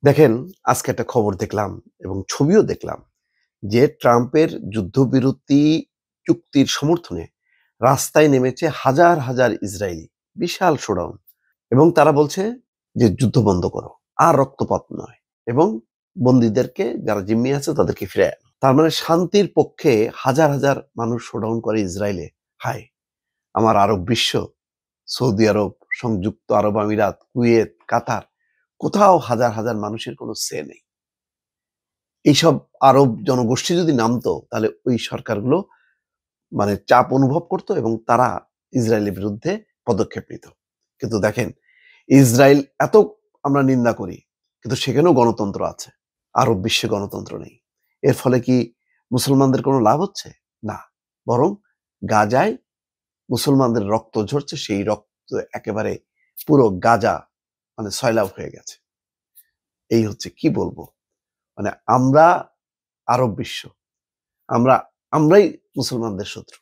দেখেন, আজকে একটা খবর দেখলাম এবং ছবিও দেখলাম যে ট্রাম্পের যুদ্ধবিরতি চুক্তির সমর্থনে রাস্তায় নেমেছে হাজার হাজার ইসরায়েলি। বিশাল শোডাউন। এবং তারা বলছে যে যুদ্ধ বন্ধ করো, আর রক্তপাত নয়, এবং বন্দীদেরকে যারা জিম্মি আছে তাদেরকে ফিরে আনো। তার মানে শান্তির পক্ষে হাজার হাজার মানুষ শোডাউন করে ইসরায়েলে। হায়, আমার আরব বিশ্ব, সৌদি আরব, সংযুক্ত আরব আমিরাত, কুয়েত, কাতার, কোথাও হাজার হাজার মানুষের কোনো সে নেই। এইসব আরব জনগোষ্ঠী যদি নামতো তাহলে ওই সরকারগুলো মানে চাপ অনুভব করতো এবং তারা ইসরায়েলের বিরুদ্ধে পদক্ষেপ নিত। কিন্তু দেখেন, ইসরায়েল এত আমরা নিন্দা করি, কিন্তু সেখানেও গণতন্ত্র আছে। আরব বিশ্বে গণতন্ত্র নেই। এর ফলে কি মুসলমানদের কোনো লাভ হচ্ছে? না, বরং গাজায় মুসলমানদের রক্ত ঝরছে। সেই রক্ত একেবারে পুরো গাজা মানে সয়লাব হয়ে গেছে। এই হচ্ছে, কি বলবো, মানে আমরা আরব বিশ্ব, আমরাই মুসলমানদের শত্রু।